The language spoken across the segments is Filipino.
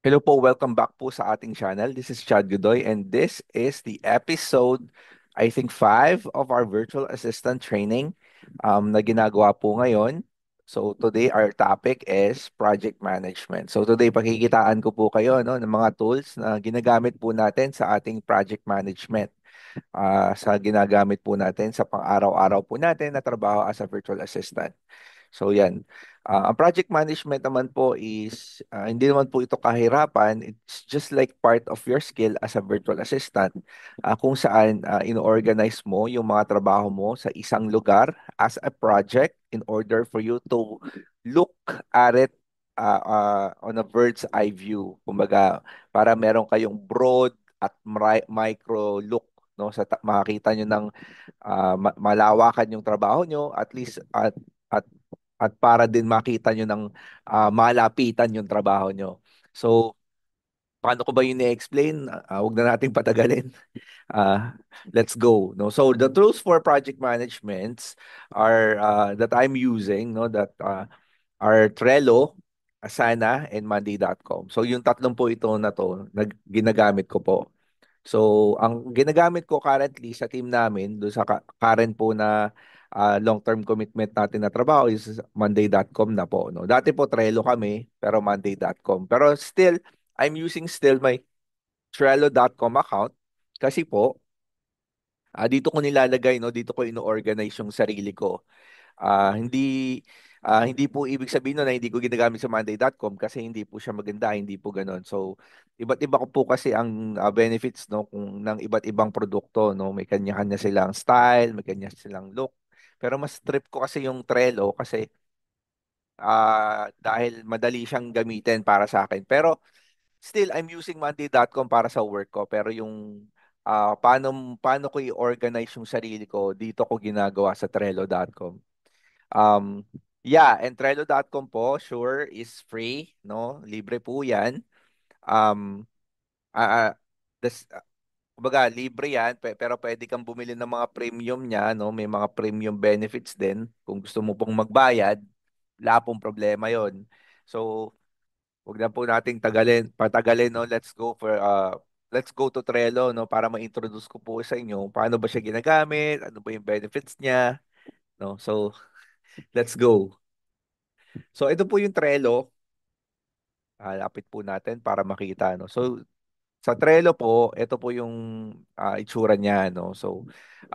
Hello po, welcome back po sa ating channel. This is Chad Godoy and this is the episode, I think, 5 of our virtual assistant training na ginagawa po ngayon. So today our topic is project management. So today pakikitaan ko po kayo no, ng mga tools na ginagamit po natin sa ating project management. Sa ginagamit po natin sa pang-araw-araw po natin na trabaho as a virtual assistant. So yan. Ang project management naman po is hindi naman po ito kahirapan. It's just like part of your skill as a virtual assistant kung saan ino-organize mo yung mga trabaho mo sa isang lugar as a project in order for you to look at it on a bird's eye view. Kumbaga, para meron kayong broad at micro look no makakita nyo ng malawakan yung trabaho nyo at least at at para din makita nyo ng malapitan yung trabaho nyo. So, paano ko ba yun i-explain? Huwag na nating patagalin. Let's go. No, so the tools for project management are that I'm using, no, that are Trello, Asana, and Monday.com. So yung tatlong po ito na to, ginagamit ko po. So, ang ginagamit ko currently sa team namin, doon sa current po na long-term commitment natin na trabaho is Monday.com na po. No? Dati po Trello kami, pero Monday.com. Pero still, I'm using still my Trello.com account kasi po, dito ko nilalagay, no? Dito ko ino-organize yung sarili ko. Hindi po ibig sabihin nun na hindi ko ginagamit sa Monday.com kasi hindi po siya maganda, hindi po ganoon. So, iba't iba ko po kasi ang benefits no kung ng iba't ibang produkto no, may kanya-kanya silang style, may kanya silang look. Pero mas trip ko kasi yung Trello kasi dahil madali siyang gamitin para sa akin. Pero still I'm using Monday.com para sa work ko, pero yung paano ko i-organize yung sarili ko, dito ko ginagawa sa Trello.com. Um, yeah, and Trello.com po, sure, is free, no? Libre po yan. Um, ah, ah, das, kumbaga, libre yan, pero pwede kang bumili ng mga premium niya, no? May mga premium benefits din. Kung gusto mo pong magbayad, wala pong problema yon. So, wag na po nating patagalin, no? Let's go to Trello, no? Para ma-introduce ko po sa inyo paano ba siya ginagamit, ano ba yung benefits niya, no? So, let's go. So, ito po yung Trello. Lapit po natin para makita, no? So, sa Trello po, ito po yung itsura niya, no? So,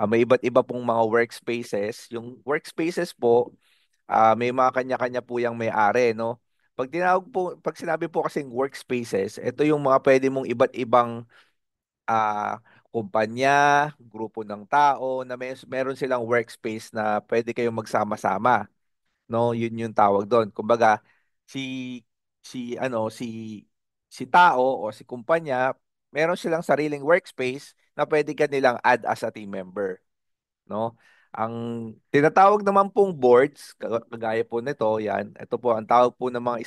may iba't iba pong mga workspaces. Yung workspaces po, may mga kanya-kanya po yung may-ari, no? Pag sinabi po kasing workspaces, ito yung mga pwede mong iba't ibang kumpanya, grupo ng tao na meron silang workspace na pwede kayong magsama-sama, no? Yun yung tawag doon. Kumbaga, si si ano si tao o si kumpanya, meron silang sariling workspace na pwede ka nilang add as a team member, no? Ang tinatawag naman pong boards, kagaya po nito, yan. Ito po ang tawag po ng mga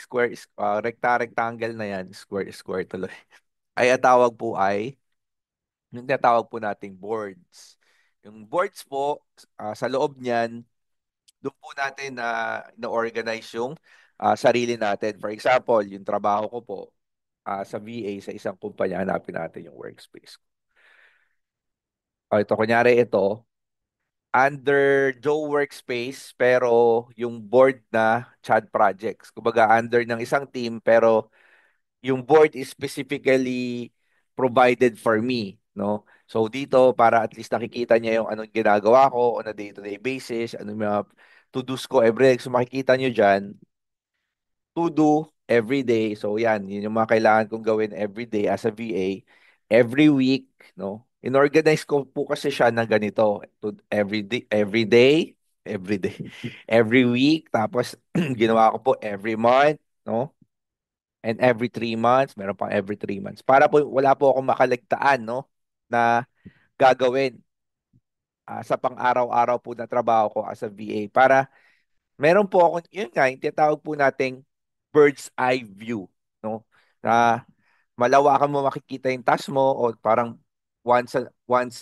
rectangle na yan, square tuloy. Ay ang tawag po ay yung tinatawag po nating boards. Yung boards po, sa loob niyan, doon po natin na-organize yung sarili natin. For example, yung trabaho ko po sa VA sa isang kumpanya, hanapin natin yung workspace. O ito, kunyari ito, under Joe Workspace, pero yung board na Chad Projects. Kumbaga, under ng isang team, pero yung board is specifically provided for me, no? So dito, para at least nakikita niya yung anong ginagawa ko on a day-to-day basis, anong mga to-dos ko every day. So makikita niyo dyan, to do every day. So yan, yun yung mga kailangan kong gawin every day as a VA. Every week, no? Inorganize ko po kasi siya na ganito. Every day, every day, every week. Tapos, ginawa ko po every month, no? And every 3 months, meron pang every 3 months. Para po, wala po akong makaligtaan, no? Na gagawin sa pang-araw-araw po na trabaho ko as a VA. Para meron po ako, yun nga, yung tinatawag po nating bird's eye view, no? Na malawakan mo makikita yung task mo o parang once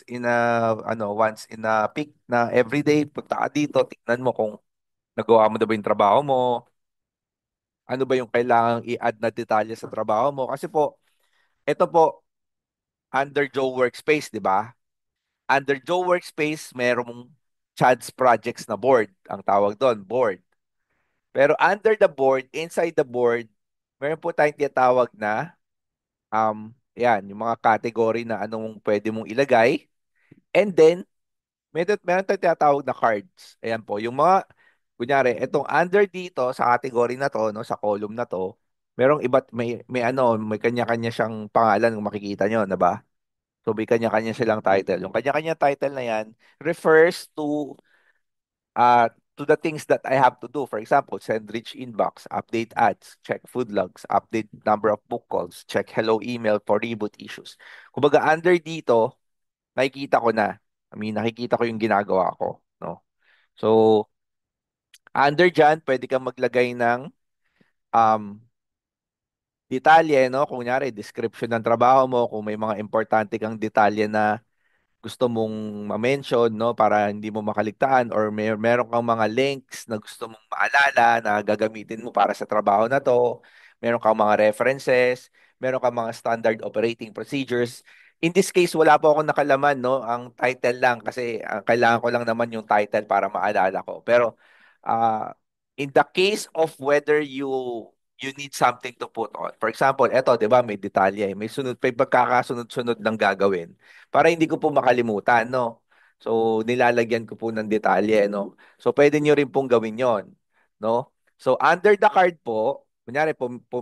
in a peak na everyday punta ka dito, tingnan mo kung nagawa mo na ba yung trabaho mo, Ano ba yung kailangang i-add na detalye sa trabaho mo? Kasi po, ito po, under Joe Workspace, di ba? Under Joe Workspace, merong Chad's Projects na board. Ang tawag doon, board. Pero under the board, inside the board, meron po tayong tinatawag na, yan, yung mga category na anong pwede mong ilagay. And then, meron tayong tinatawag na cards. Ayan po, yung mga, kunyari, itong under dito sa category na to, no, sa column na to, merong iba't may kanya-kanya siyang pangalan kung makikita nyo, na ba? So may kanya-kanya silang title. Yung kanya-kanya title na yan refers uh to the things that I have to do. For example, send rich inbox, update ads, check food logs, update number of book calls, check hello email for reboot issues. Kumbaga under dito, nakikita ko na. I mean, nakikita ko yung ginagawa ko, no? So, under dyan, pwede kang maglagay ng um, detalye, no? Kung kunyari, description ng trabaho mo, kung may mga importante kang detalye na gusto mong ma-mention, no, para hindi mo makaligtaan, or meron kang mga links na gusto mong maalala na gagamitin mo para sa trabaho na to, meron kang mga references, meron kang mga standard operating procedures. In this case, wala po akong nakalaman, no, ang title lang kasi kailangan ko lang naman yung title para maalala ko. Pero in the case of whether you need something to put on. For example, eto, 'di ba, may detalye, may pagkakasunod-sunod ng gagawin para hindi ko po makalimutan, no? So, nilalagyan ko po ng detalye, no? So, pwede nyo rin pong gawin yon, no? So, under the card po, kunyari,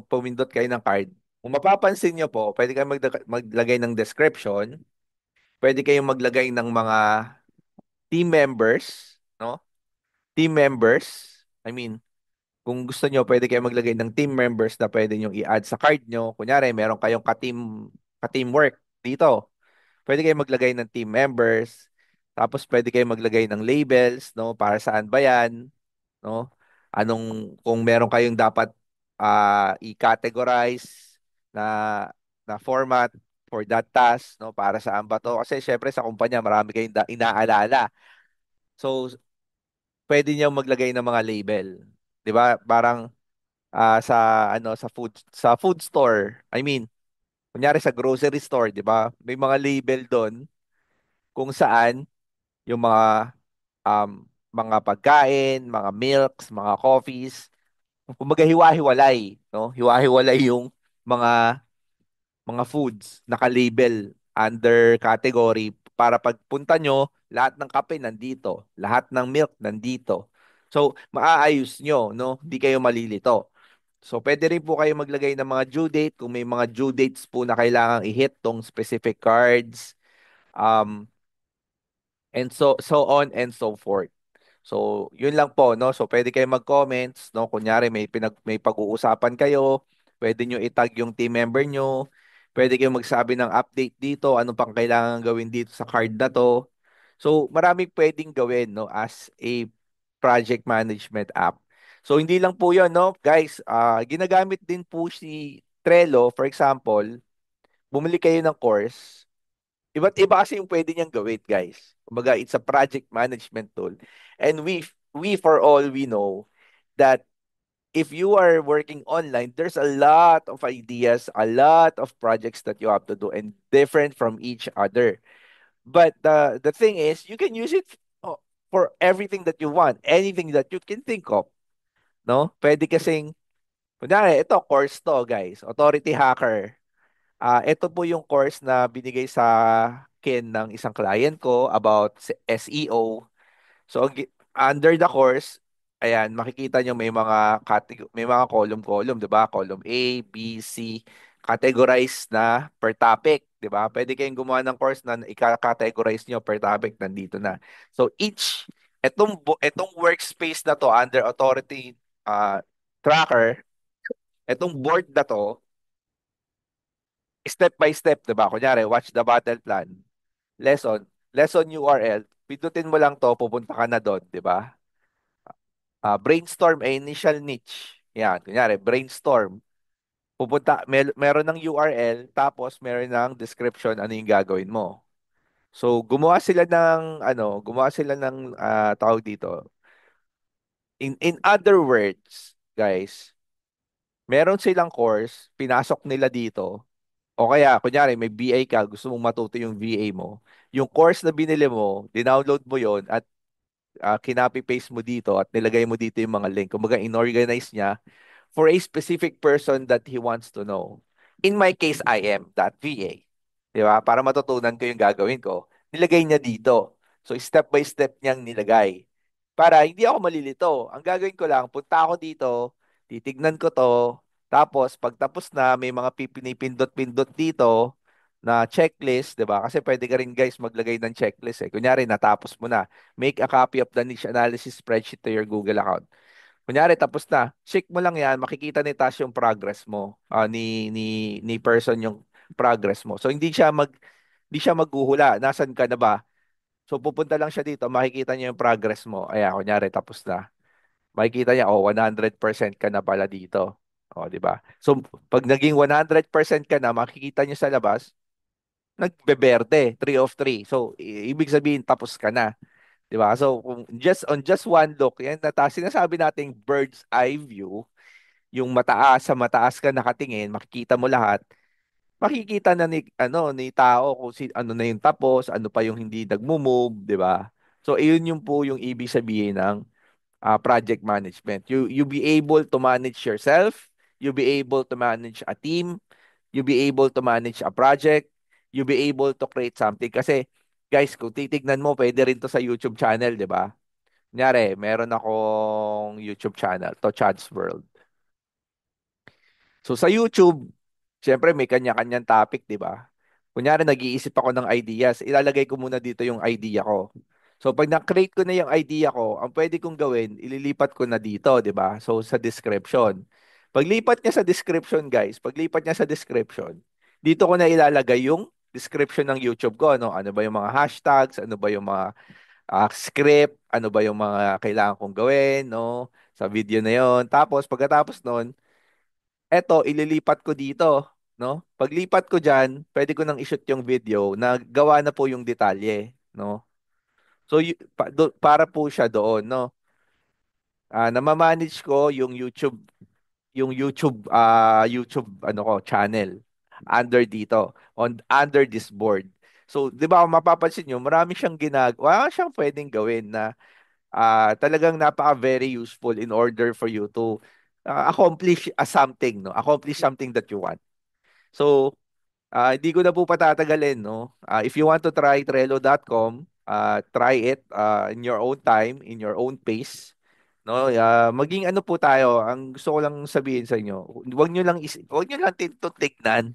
pumindot kayo ng card, kung mapapansin nyo po, pwede kayong maglagay ng description, pwede kayong maglagay ng mga team members, no? Team members, I mean, kung gusto nyo, pwede kayong maglagay ng team members na pwede nyo i-add sa card nyo. Kunyari, meron kayong ka-teamwork dito. Pwede kayong maglagay ng team members. Tapos pwede kayong maglagay ng labels, no? Para saan ba 'yan, no? Kung meron kayong dapat i-categorize na format for that task, no? Para saan ba 'to? Kasi syempre sa kumpanya marami kayong inaalala. So pwede niyo maglagay ng mga label. 'Di ba? Parang sa food store. I mean, kunyari sa grocery store, 'di ba? May mga label doon kung saan yung mga pagkain, mga milks, mga coffees, kumbaga hiwa-hiwalay, no? Hiwa-hiwalay yung mga foods naka-label under category para pagpunta nyo, lahat ng kape nandito, lahat ng milk nandito. So, maaayos nyo, no? Hindi kayo malilito. So, pwede rin po kayo maglagay ng mga due date kung may mga due dates po na kailangang i-hit tong specific cards. Um, and so on and so forth. So, yun lang po, no? So, pwede kayo mag-comments, no? Kunyari, may pag-uusapan kayo, pwede nyo itag yung team member nyo, pwede kayo magsabi ng update dito, ano pang kailangan gawin dito sa card na to. So, maraming pwedeng gawin, no? As a project management app. So, hindi lang po yun, no? Guys, ginagamit din po si Trello, for example, bumili kayo ng course, iba't iba kasi yung pwede niyang gawin, guys. Kumbaga, it's a project management tool. And we for all we know that if you are working online, there's a lot of ideas, a lot of projects that you have to do and different from each other. But the thing is, you can use it for everything that you want, anything that you can think of, no? Pwede kasing, kunyari, ito, course to, guys. Authority Hacker. Ito po yung course na binigay sa akin ng isang client ko about SEO. So, under the course, ayan, makikita nyo may mga column-column, 'di ba? Column A, B, C, categorized na per topic, 'di ba? Pwede kayong gumawa ng course na i-categorize nyo per topic, nandito na. So, etong workspace na to under authority tracker, etong board na to, step by step, 'di ba? Kunyari, watch the battle plan. Lesson, lesson URL, pindutin mo lang to, pupunta ka na doon, 'di ba? Brainstorm a initial niche. Yan, kunyari, brainstorm. Meron ng URL, tapos meron ng description ano yung gagawin mo. So, gumawa sila ng tawag dito. In other words, guys, Meron silang course, pinasok nila dito. O kaya, kunyari, may VA ka, gusto mong matuto yung VA mo. Yung course na binili mo, dinownload mo yon at kinopy-paste mo dito at nilagay mo dito yung mga link. Kumbaga, inorganize niya for a specific person that he wants to know. In my case, I am that VA. Di ba? Para matutunan ko yung gagawin ko. Nilagay niya dito. So, step by step niyang nilagay. Para hindi ako malilito. Ang gagawin ko lang, punta ako dito, titignan ko to, tapos pagtapos na, may mga pinipindot-pindot dito na checklist, di ba? Kasi pwede ka rin guys maglagay ng checklist eh. Kunyari, natapos mo na. Make a copy of the niche analysis spreadsheet to your Google account. Kunyari, tapos na. Check mo lang yan, makikita ni Tash yung progress mo, ni person yung progress mo. So, hindi siya maghuhula. Nasaan ka na ba? So, pupunta lang siya dito, makikita niya yung progress mo. Ayan, kunyari, tapos na. Makikita niya, oh, 100% ka na pala dito. Oh, di ba? So, pag naging 100% ka na, makikita niya sa labas, nagbeberde, 3 of 3. So, ibig sabihin, tapos ka na. Di ba? So, kung just one look, yan, sinasabi nating bird's eye view, yung mataas sa mataas ka nakatingin, makikita mo lahat, makikita na ni tao kung ano na yung tapos, ano pa yung hindi nagmo-move, 'di ba? So iyon yung po yung ibig sabihin ng project management. You be able to manage yourself, you be able to manage a team, you be able to manage a project, you be able to create something kasi guys, kung titignan mo, pwede rin to sa YouTube channel, 'di ba? Kunyari, meron akong YouTube channel, to Chad's World. So sa YouTube, syempre may kanya-kanyang topic, 'di ba? Kunyari nag-iisip ako ng ideas, ilalagay ko muna dito yung idea ko. So pag na-create ko na yung idea ko, ang pwede kong gawin, ililipat ko na dito, 'di ba? So sa description. Paglipat niya sa description, guys, paglipat niya sa description, dito ko na ilalagay yung description ng YouTube ko, ano? Ano ba yung mga hashtags, ano ba yung mga script, ano ba yung mga kailangan kong gawin, no? Sa video na 'yon. Tapos pagkatapos noon, eto, ililipat ko dito, no? Paglipat ko dyan, pwede ko nang i-shoot yung video na gawa na po yung detalye, no? So, para po siya doon, no? Namamanage ko yung YouTube ano ko, channel under dito, under this board. So, 'di ba, kung mapapansin niyo, marami siyang ginagawa, siyang pwedeng gawin na talagang napaka very useful in order for you to accomplish something, no? Accomplish something that you want. So, hindi ko na po patatagalin, no? If you want to try Trello.com, try it in your own time, in your own pace. No, maging ano po tayo, ang gusto ko lang sabihin sa inyo, huwag niyo lang tignan,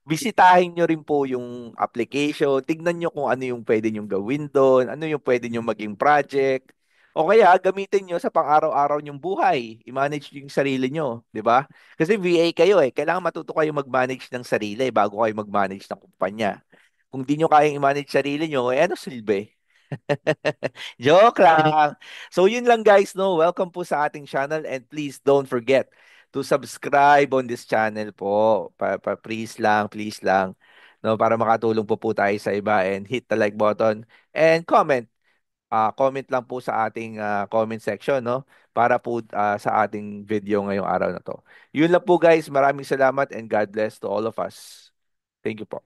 bisitahin nyo rin po yung application, tignan nyo kung ano yung pwede nyo gawin doon, ano yung pwede nyo maging project, o kaya gamitin nyo sa pang-araw-araw nyong buhay, i-manage nyo yung sarili nyo, di ba? Kasi VA kayo eh, kailangan matuto kayo mag-manage ng sarili bago kayo mag-manage ng kumpanya. Kung di nyo kayang i-manage sarili nyo, eh ano silbi? Joke lang. So yun lang guys, no. Welcome po sa ating channel and please don't forget to subscribe on this channel po. Please lang, no, para makatulong po tayo sa iba and hit the like button and comment. Comment lang po sa ating comment section, no, para po sa ating video ngayong araw na to. Yun lang po guys. Maraming salamat and God bless to all of us. Thank you po.